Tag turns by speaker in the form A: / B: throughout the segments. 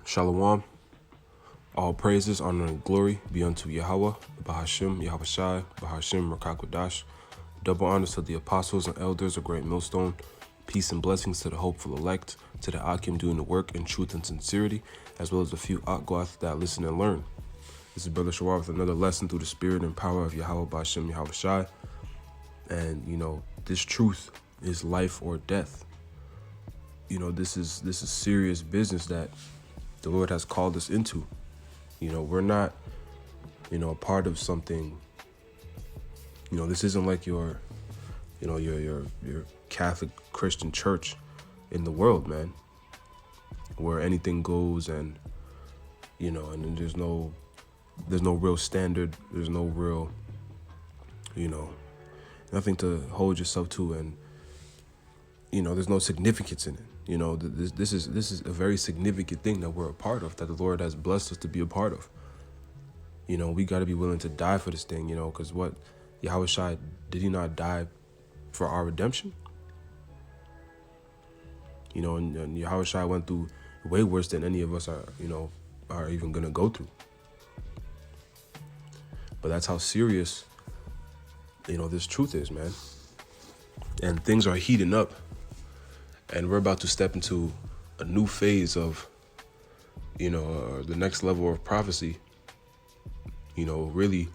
A: Shalom. All praises, honor, and glory be unto Yahweh, Bahashim, Yahushai, Bahashim, Rakakwadash. Double honors to the apostles and elders of Great Millstone. Peace and blessings to the hopeful elect, to the Akim doing the work in truth and sincerity, as well as a few Akgwath that listen and learn. This is Brother Shawar with another lesson through the spirit and power of Yahweh, Bahashim, Yahushai. And, this truth is life or death. This is serious business that the Lord has called us into. We're not, a part of something. This isn't like your Catholic Christian church in the world, man, where anything goes and, and there's no real standard. There's no real, nothing to hold yourself to, and, there's no significance in it. This is a very significant thing that we're a part of, that the Lord has blessed us to be a part of. We got to be willing to die for this thing, because what Yahushua, did he not die for our redemption? And Yahushua went through way worse than any of us are even going to go through. But that's how serious, this truth is, man. And things are heating up. And we're about to step into a new phase of, the next level of prophecy. Really,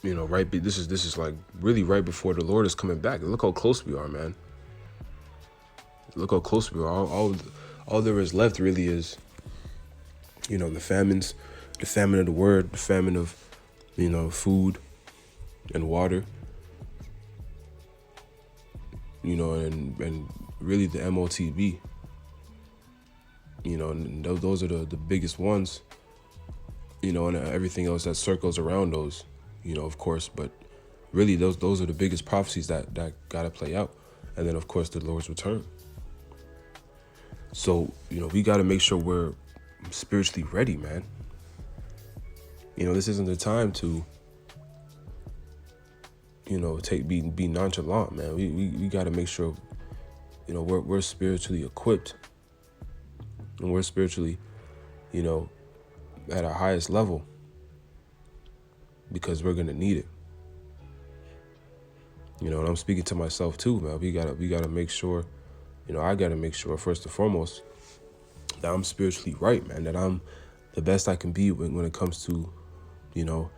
A: right. This is like really right before the Lord is coming back. Look how close we are, man. Look how close we are. All there is left really is, the famines, the famine of the word, the famine of, food and water. And really the MOTB, and those are the biggest ones, and everything else that circles around those, of course, but really those are the biggest prophecies that got to play out. And then, of course, the Lord's return. So, we got to make sure we're spiritually ready, man. This isn't the time to, be nonchalant, man. We got to make sure, we're spiritually equipped, and we're spiritually, at our highest level, because we're gonna need it. And I'm speaking to myself too, man. We gotta make sure, I gotta make sure first and foremost that I'm spiritually right, man. That I'm the best I can be when it comes to, the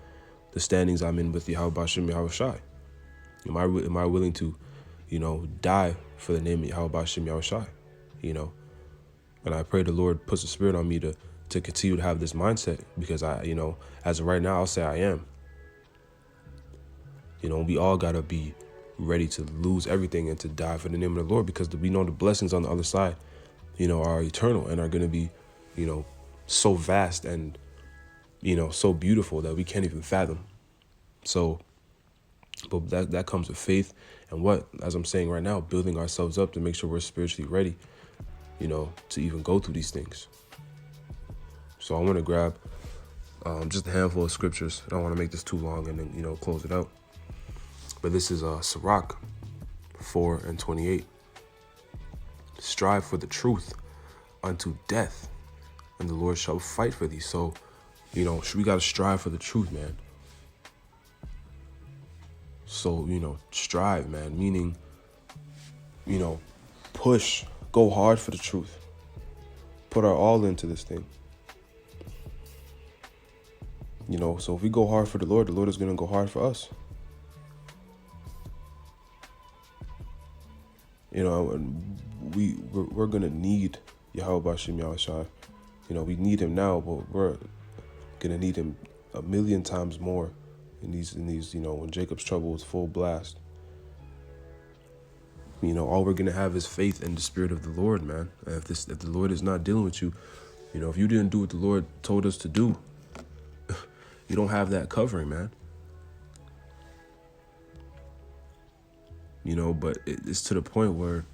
A: standings I'm in with Yahweh Bashim Yahushai. Am I willing to, die for the name of Yahweh Bashim Yahushai? And I pray the Lord puts a spirit on me to continue to have this mindset, because I, as of right now, I'll say I am. We all gotta be ready to lose everything and to die for the name of the Lord, because we know the blessings on the other side, are eternal and are gonna be, so vast and, so beautiful that we can't even fathom. So, but that comes with faith, and as I'm saying right now, building ourselves up to make sure we're spiritually ready, to even go through these things. So I want to grab just a handful of scriptures. I don't want to make this too long and then, close it out. But this is Sirach 4:28. Strive for the truth unto death, and the Lord shall fight for thee. So, we got to strive for the truth, man. So, strive, man, meaning, push, go hard for the truth. Put our all into this thing. So if we go hard for the Lord is going to go hard for us. We're going to need Yahweh Bashim Yahushai. We need him now, but we're going to need him a million times more in these, when Jacob's trouble is full blast. All we're going to have is faith and the spirit of the Lord, man. If the Lord is not dealing with you, if you didn't do what the Lord told us to do, you don't have that covering, man. But it's to the point where,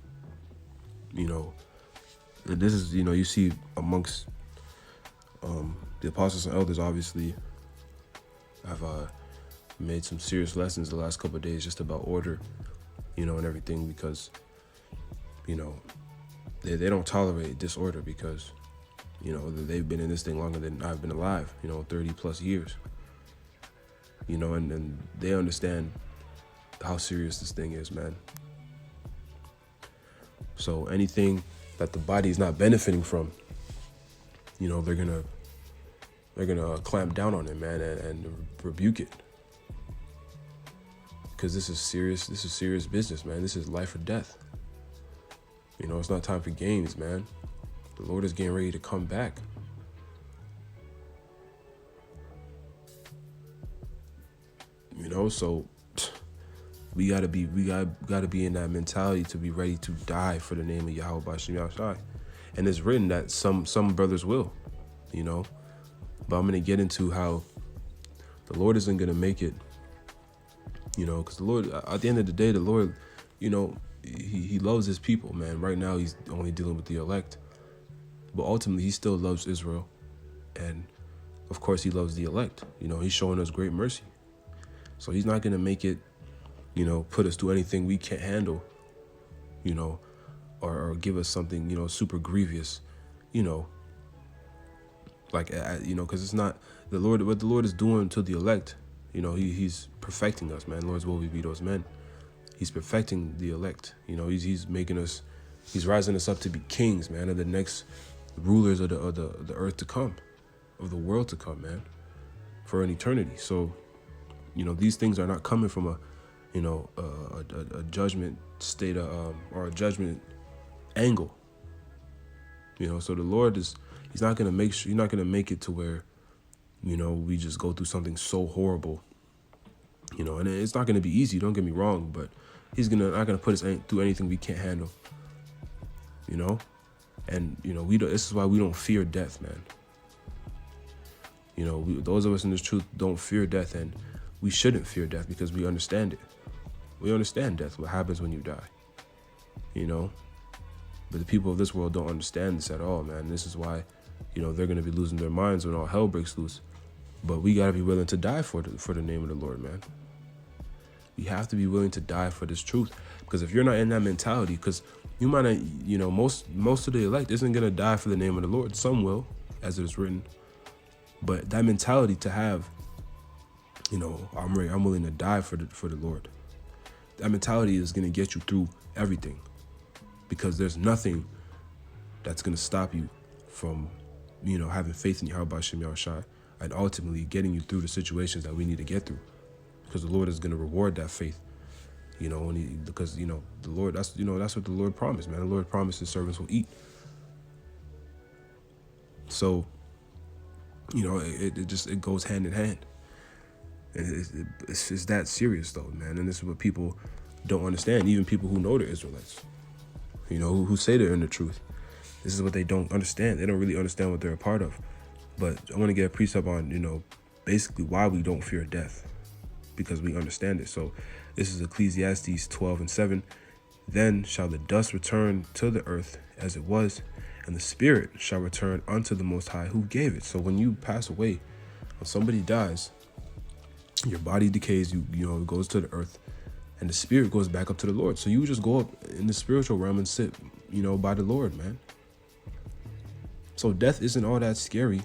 A: this is, you see amongst the apostles and elders, obviously, I've made some serious lessons the last couple of days just about order, and everything, because, they don't tolerate disorder, because, You know, they've been in this thing longer than I've been alive, 30 plus years. And they understand how serious this thing is, man. So anything that the body is not benefiting from, they're gonna clamp down on it, man, and rebuke it. Because this is serious business, man. This is life or death. It's not time for games, man. The Lord is getting ready to come back. So we gotta be in that mentality to be ready to die for the name of Yahweh B'Shem Yahushai. And it's written that some brothers will, But I'm gonna get into how the Lord isn't gonna make it, because the Lord, at the end of the day, the Lord, he loves his people, man. Right now he's only dealing with the elect, but ultimately he still loves Israel, and of course he loves the elect. He's showing us great mercy. So he's not going to make it, put us through anything we can't handle, or give us something, super grievous, because it's not the Lord. What the Lord is doing to the elect, he's perfecting us, man. Lord's will we be those men. He's perfecting the elect. He's making us, he's rising us up to be kings, man, of the next rulers of the earth to come, of the world to come, man, for an eternity. So, these things are not coming from a judgment state or a judgment angle. So the Lord he's not going to make sure, you're not going to make it to where, we just go through something so horrible, and it's not going to be easy. Don't get me wrong, but he's not going to put us through anything we can't handle, and, this is why we don't fear death, man. Those of us in this truth don't fear death, and we shouldn't fear death because we understand it. We understand death, what happens when you die, But the people of this world don't understand this at all, man. This is why, they're going to be losing their minds when all hell breaks loose. But we got to be willing to die for the name of the Lord, man. We have to be willing to die for this truth. Because if you're not in that mentality, because you might not, most of the elect isn't going to die for the name of the Lord. Some will, as it is written. But that mentality to have, I'm willing to die for the Lord. That mentality is going to get you through everything, because there's nothing that's going to stop you from, having faith in Yahweh B'Shem Yahushai, and ultimately getting you through the situations that we need to get through, because the Lord is going to reward that faith, because the Lord, that's what the Lord promised, man. The Lord promised his servants will eat. So, it goes hand in hand. And it's that serious, though, man. And this is what people don't understand. Even people who know the Israelites, who say they're in the truth. This is what they don't understand. They don't really understand what they're a part of. But I want to get a precept on, basically why we don't fear death, because we understand it. So this is Ecclesiastes 12:7. Then shall the dust return to the earth as it was, and the spirit shall return unto the Most High who gave it. So when you pass away, when somebody dies, your body decays, it goes to the earth, and the spirit goes back up to the Lord. So you just go up in the spiritual realm and sit, by the Lord, man. So death isn't all that scary,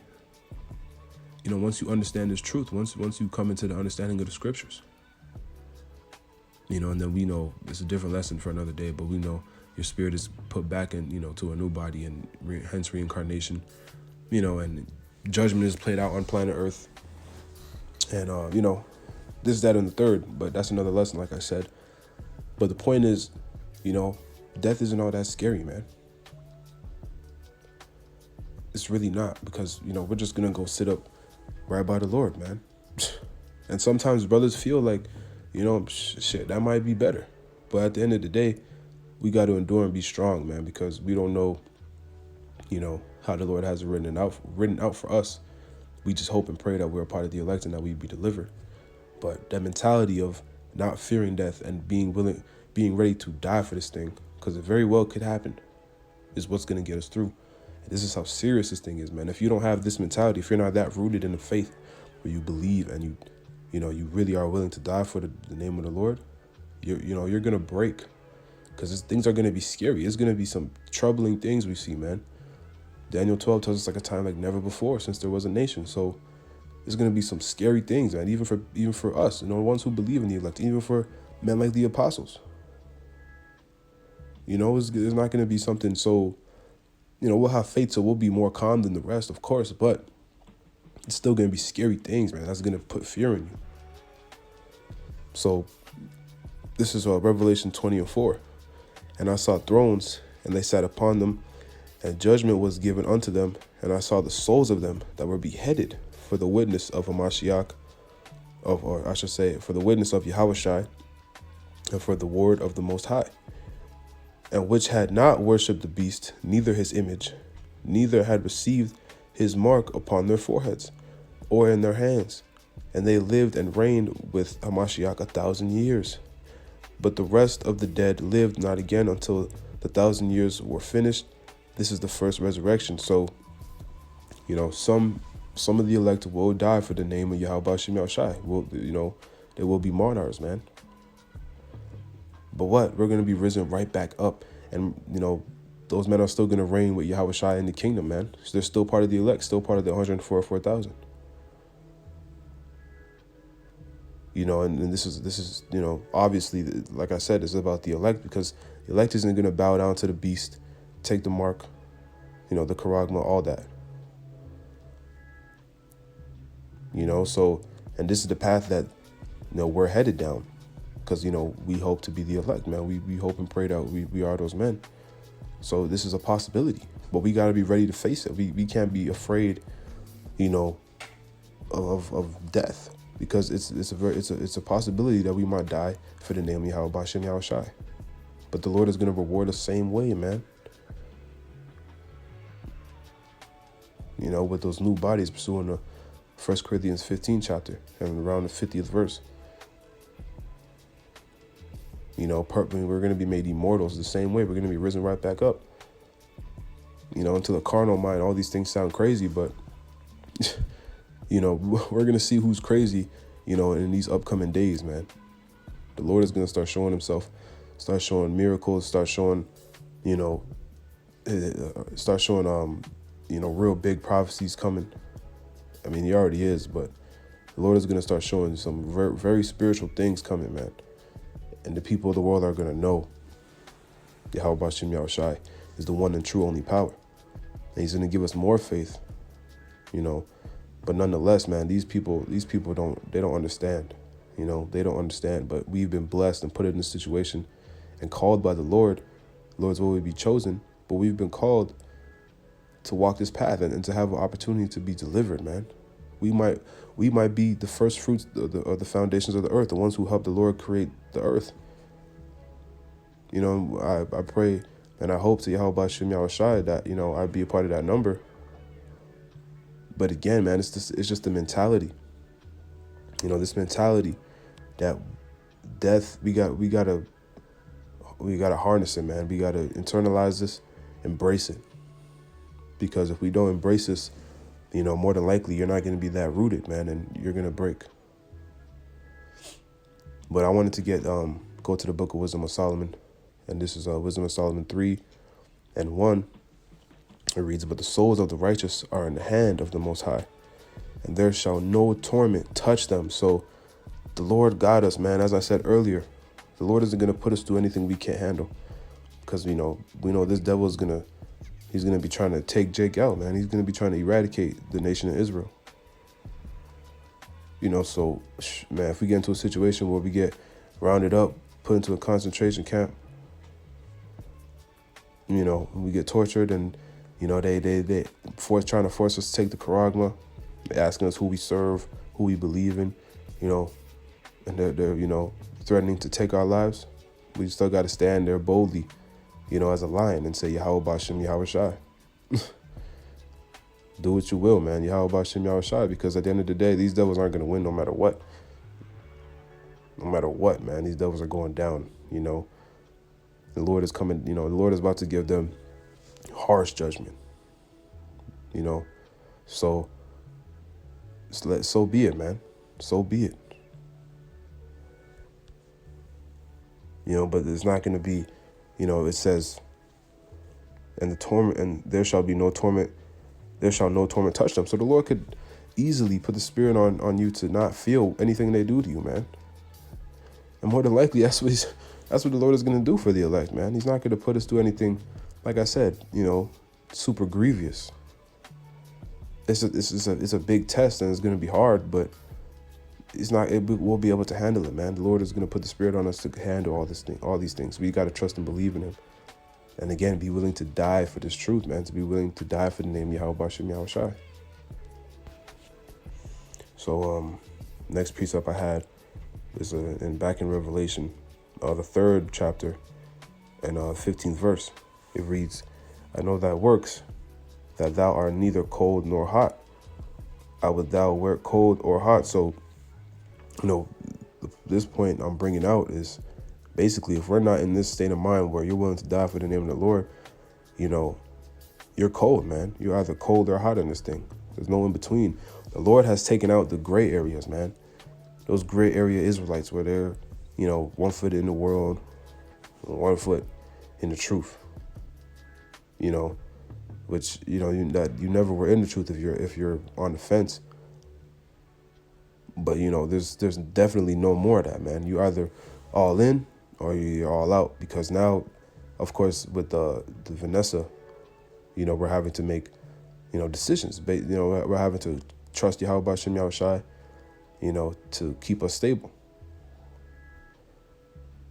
A: once you understand this truth, once you come into the understanding of the scriptures. And then we know it's a different lesson for another day, but we know your spirit is put back in, to a new body, and hence reincarnation, and judgment is played out on planet Earth. And, this, that, and the third, but that's another lesson, like I said. But the point is, death isn't all that scary, man. It's really not, because, we're just going to go sit up right by the Lord, man. And sometimes brothers feel like, shit, that might be better. But at the end of the day, we got to endure and be strong, man, because we don't know, how the Lord has it written out for us. We just hope and pray that we're a part of the elect and that we be delivered. But that mentality of not fearing death and being ready to die for this thing, because it very well could happen, is what's going to get us through. And this is how serious this thing is, man. If you don't have this mentality, if you're not that rooted in the faith where you believe and you really are willing to die for the name of the Lord, you're going to break, because things are going to be scary. It's going to be some troubling things we see, man. Daniel 12 tells us like a time like never before since there was a nation. So there's going to be some scary things, man, even for us, the ones who believe in the elect, even for men like the apostles. It's not going to be something so, we'll have faith, so we'll be more calm than the rest, of course, but it's still going to be scary things, man. That's going to put fear in you. So this is Revelation 20:4. And I saw thrones, and they sat upon them, and judgment was given unto them. And I saw the souls of them that were beheaded for the witness of Hamashiach, or I should say, for the witness of Yahushai, and for the word of the Most High, and which had not worshipped the beast, neither his image, neither had received his mark upon their foreheads or in their hands. And they lived and reigned with Hamashiach 1,000 years. But the rest of the dead lived not again until the 1,000 years were finished. This is the first resurrection. So, some of the elect will die for the name of Yahweh Shem Yahushai. They will be martyrs, man. But what? We're going to be risen right back up. And, those men are still going to reign with Yahushai in the kingdom, man. So they're still part of the elect, still part of the 144,000. And this is, obviously, like I said, it's about the elect, because the elect isn't going to bow down to the beast, take the mark, the charagma, all that. So, and this is the path that, we're headed down, because, we hope to be the elect, man. We hope and pray that we are those men. So this is a possibility, but we got to be ready to face it. We can't be afraid, of death, because it's a possibility that we might die for the name of Yahweh Shem Yahushai. But the Lord is going to reward us the same way, man. With those new bodies, pursuing the 1 Corinthians 15 chapter and around the 50th verse. We're going to be made immortals the same way. We're going to be risen right back up. Until the carnal mind, all these things sound crazy, but, we're going to see who's crazy, in these upcoming days, man. The Lord is going to start showing himself, start showing miracles, start showing, real big prophecies coming. I mean, he already is, but the Lord is going to start showing some very, very spiritual things coming, man. And the people of the world are going to know Yahweh Shem Yahushai is the one and true only power. And he's going to give us more faith, But nonetheless, man, these people don't understand. They don't understand. But we've been blessed and put in this situation and called by the Lord. The Lord's will we be chosen. But we've been called to walk this path and to have an opportunity to be delivered, man. We might be the first fruits of the foundations of the earth, the ones who helped the Lord create the earth. I pray and I hope to Yahweh Shem Yahushai that, I'd be a part of that number. But again, man, it's just the mentality. This mentality that death, we gotta harness it, man. We gotta internalize this, embrace it. Because if we don't embrace this, more than likely you're not going to be that rooted, man, and you're going to break. But I wanted to go to the book of Wisdom of Solomon, and this is Wisdom of Solomon 3:1. It reads, "But the souls of the righteous are in the hand of the Most High, and there shall no torment touch them." So the Lord got us, man. As I said earlier, the Lord isn't going to put us through anything we can't handle, because we know this devil is he's going to be trying to take Jake out, man. He's going to be trying to eradicate the nation of Israel. So, man, if we get into a situation where we get rounded up, put into a concentration camp, we get tortured and, they trying to force us to take the charagma, asking us who we serve, who we believe in, and they're threatening to take our lives. We still got to stand there boldly, as a lion and say, Yahweh Shem Yahushai. Do what you will, man. Yahweh Shem Yahushai, because at the end of the day, these devils aren't going to win no matter what. No matter what, man. These devils are going down, The Lord is coming, the Lord is about to give them harsh judgment, So be it, man. So be it. But it's not going to be, it says and the torment, and there shall no torment touch them. So the Lord could easily put the spirit on you to not feel anything they do to you, man. And more than likely, that's what the Lord is going to do for the elect, man. He's not going to put us through anything, like I said, super grievous. It's a big test, and it's going to be hard, but we'll be able to handle it, man. The Lord is going to put the spirit on us to handle all these things. We got to trust and believe in him. And again, be willing to die for this truth, man. To be willing to die for the name Yahweh Bashem Yahushai. So, next precept I had is back in Revelation, the 3rd chapter and 15th verse. It reads, I know thy works, that thou art neither cold nor hot. I would thou were cold or hot. So, this point I'm bringing out is basically, if we're not in this state of mind where you're willing to die for the name of the Lord, you're cold, man. You're either cold or hot in this thing. There's no in between. The Lord has taken out the gray areas, man. Those gray area Israelites where they're, 1 foot in the world, 1 foot in the truth. Which that you never were in the truth if you're on the fence. But there's definitely no more of that, man. You either all in or you're all out, because now, of course, with the Vanessa, we're having to make decisions. We're having to trust Yahweh Bashem Yahushai, to keep us stable.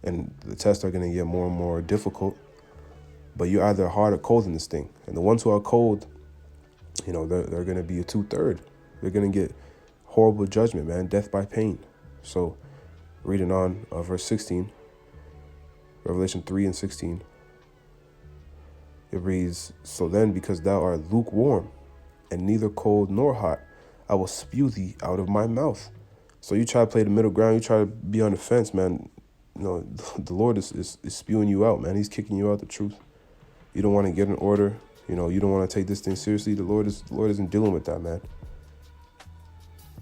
A: And the tests are going to get more and more difficult. But you're either hard or cold in this thing. And the ones who are cold, they're going to be a 2/3. They're going to get horrible judgment, man, death by pain. So reading on verse 16, Revelation 3:16, it reads, so then, because thou art lukewarm and neither cold nor hot, I will spew thee out of my mouth. So you try to play the middle ground, you try to be on the fence, man. The Lord is spewing you out, man. He's kicking you out the truth. You don't want to get in order. You don't want to take this thing seriously. The Lord isn't dealing with that, man.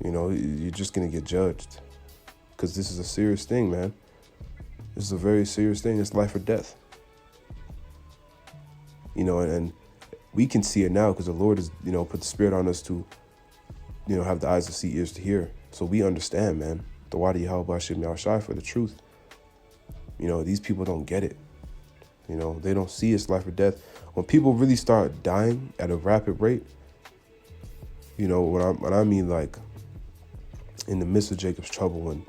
A: You're just going to get judged, because this is a serious thing, man. This is a very serious thing. It's life or death. And we can see it now because the Lord has, put the spirit on us to, have the eyes to see, ears to hear. So we understand, man, the Wadi Yahweh Bashem Yahushai for the truth. These people don't get it. They don't see it's life or death. When people really start dying at a rapid rate, what I mean, like in the midst of Jacob's trouble, and,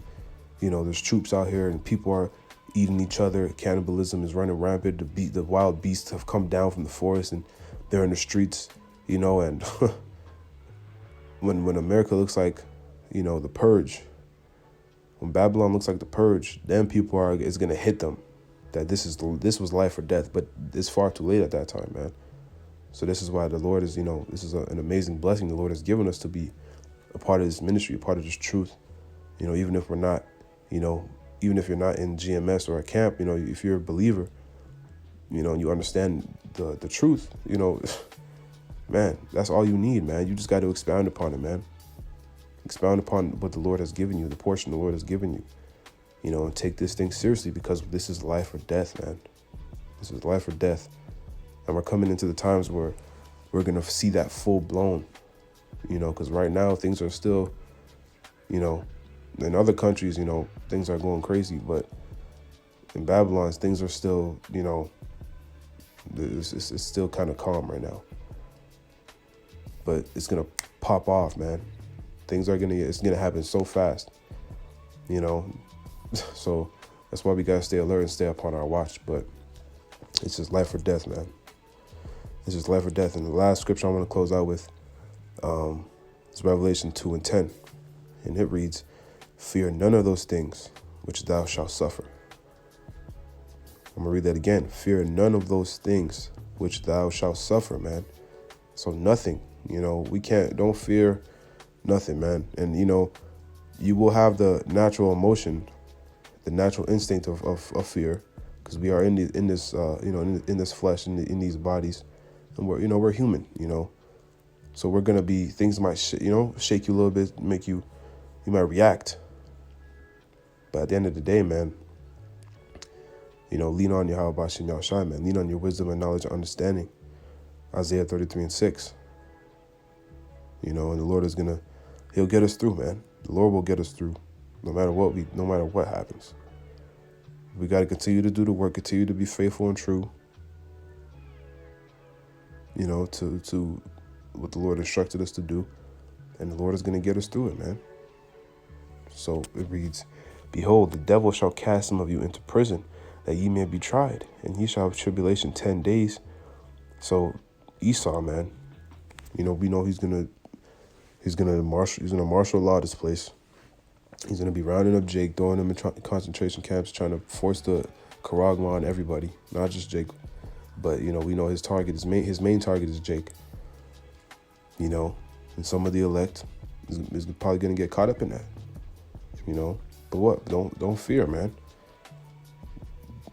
A: there's troops out here and people are eating each other. Cannibalism is running rampant. The wild beasts have come down from the forest and they're in the streets, and when America looks like, the purge, when Babylon looks like the purge, then it's going to hit them that this was life or death, but it's far too late at that time, man. So this is why the Lord is, this is an amazing blessing the Lord has given us to be a part of this ministry, a part of this truth. Even if we're not, even if you're not in GMS or a camp, if you're a believer, you understand the truth, man, that's all you need, man. You just got to expound upon it, man. Expound upon what the Lord has given you, the portion the Lord has given you, and take this thing seriously, because this is life or death, man. This is life or death. And we're coming into the times where we're going to see that full blown, because right now things are still, in other countries, things are going crazy, but in Babylon, things are still, it's still kind of calm right now. But it's going to pop off, man. It's going to happen so fast, So that's why we got to stay alert and stay upon our watch. But it's just life or death, man. It's just life or death. And the last scripture I want to close out with is Revelation 2:10. And it reads, fear none of those things which thou shalt suffer. I'm going to read that again. Fear none of those things which thou shalt suffer, man. So nothing, don't fear nothing, man. And, you will have the natural emotion, the natural instinct of fear, because we are in this flesh, in these bodies, and we're human, So we're going to be, things might, shake you a little bit, you might react. But at the end of the day, man, lean on Yahweh Bashem Yahushai, man. Lean on your wisdom and knowledge and understanding. Isaiah 33:6. You know, and the Lord is He'll get us through, man. The Lord will get us through, no matter what happens. We got to continue to do the work, continue to be faithful and true, you know, to what the Lord instructed us to do, and the Lord is going to get us through it, man. So it reads, "Behold, the devil shall cast some of you into prison, that ye may be tried, and ye shall have tribulation 10 days. So Esau, man, you know, we know he's gonna martial law this place. He's gonna be rounding up Jake, throwing him in concentration camps, trying to force the charagma on everybody, not just Jake. But you know, we know his target is his main target is Jake. You know, and some of the elect is probably gonna get caught up in that. You know, but what? Don't fear, man.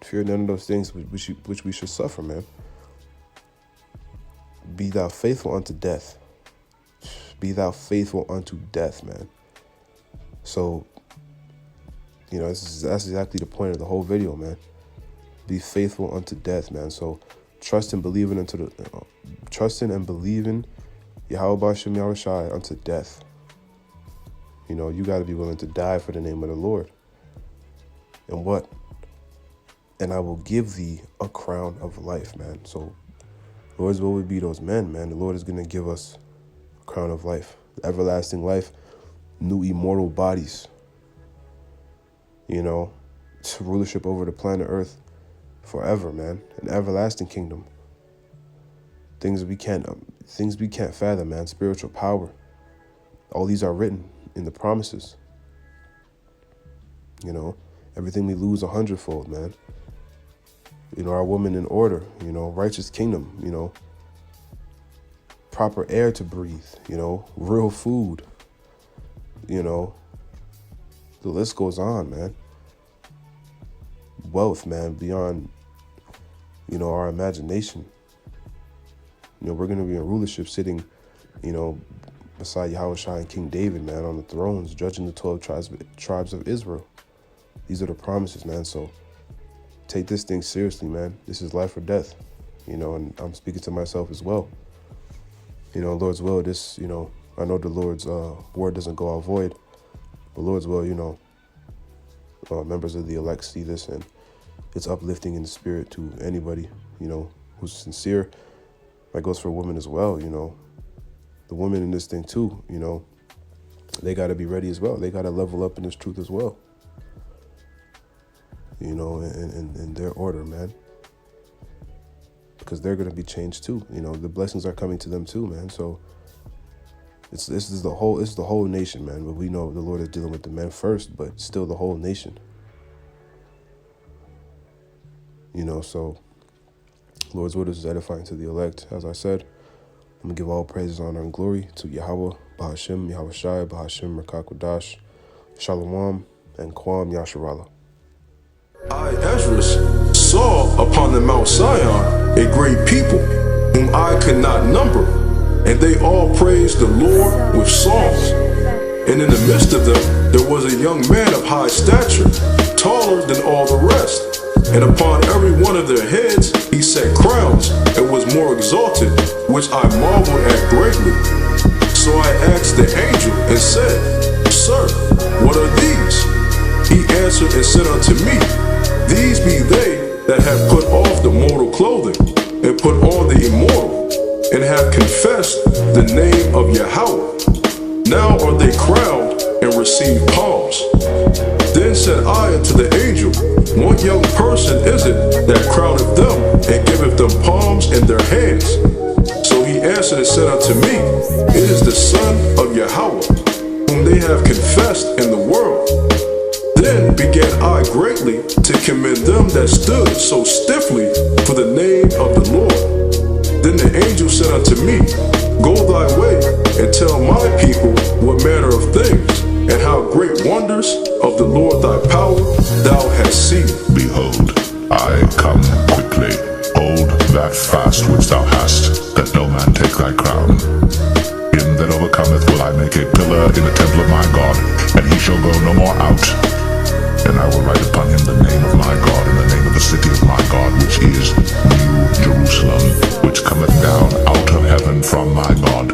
A: Fear none of those things which we should suffer, man. Be thou faithful unto death. Be thou faithful unto death, man. So, you know, that's exactly the point of the whole video, man. Be faithful unto death, man. So, trusting and believing Yahweh Bashem Yahushai unto death. You know, you got to be willing to die for the name of the Lord. And what? And I will give thee a crown of life, man. So, Lord's will would be those men, man. The Lord is going to give us a crown of life, everlasting life, new immortal bodies, you know, rulership over the planet Earth forever, man, an everlasting kingdom. Things we can't fathom, man. Spiritual power. All these are written in the promises. You know, everything we lose 100-fold, man. You know, our woman in order, you know, righteous kingdom, you know, proper air to breathe, you know, real food, you know, the list goes on, man. Wealth, man, beyond, you know, our imagination. You know, we're going to be in rulership sitting, you know, beside Yahushua and King David, man, on the thrones, judging the 12 tribes of Israel. These are the promises, man. So take this thing seriously, man. This is life or death, you know, and I'm speaking to myself as well. You know, Lord's will, this, you know, I know the Lord's word doesn't go out void, but Lord's will, you know, members of the elect see this, and it's uplifting in the spirit to anybody, you know, who's sincere. That goes for women as well, you know. The women in this thing too, you know, they got to be ready as well. They got to level up in this truth as well. You know, in their order, man. Because they're going to be changed too. You know, the blessings are coming to them too, man. So this is the whole nation, man. But we know the Lord is dealing with the men first, but still the whole nation. You know, so Lord's word is edifying to the elect. As I said, I'm going to give all praises, honor, and glory to Yahweh, Bahashem, Yahushai, Bahashem, Rakakwadash, Shalom, and Kwam Yasharala.
B: I, Esdras, saw upon the Mount Sion a great people, whom I could not number, and they all praised the Lord with songs. And in the midst of them there was a young man of high stature, taller than all the rest. And upon every one of their heads he set crowns, and was more exalted, which I marveled at greatly. So I asked the angel and said, Sir, what are these? He answered and said unto me, These be they that have put off the mortal clothing, and put on the immortal, and have confessed the name of Yahweh. Now are they crowned and receive palms. Then said I unto the angel, What young person is it that crowneth them, and giveth them palms in their hands? So he answered and said unto me, It is the Son of Yahweh, whom they have confessed in the world. Then began I greatly to commend them that stood so stiffly for the name of the Lord. Then the angel said unto me, Go thy way, and tell my people what manner of things, and how great wonders of the Lord thy power thou hast seen.
C: Behold, I come quickly. Hold that fast which thou hast, that no man take thy crown. Him that overcometh will I make a pillar in the temple of my God, and he shall go no more out. And I will write upon him the name of my God and the name of the city of my God, which is New Jerusalem, which cometh down out of heaven from my God.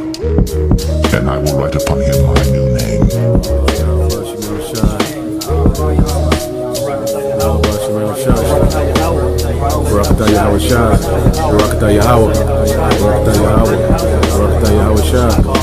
C: And I will write upon him my new name.
D: Barakatah Yahweh Shai, Barakatah Yahweh, Barakatah Yahweh, Barakatah Yahweh Shai.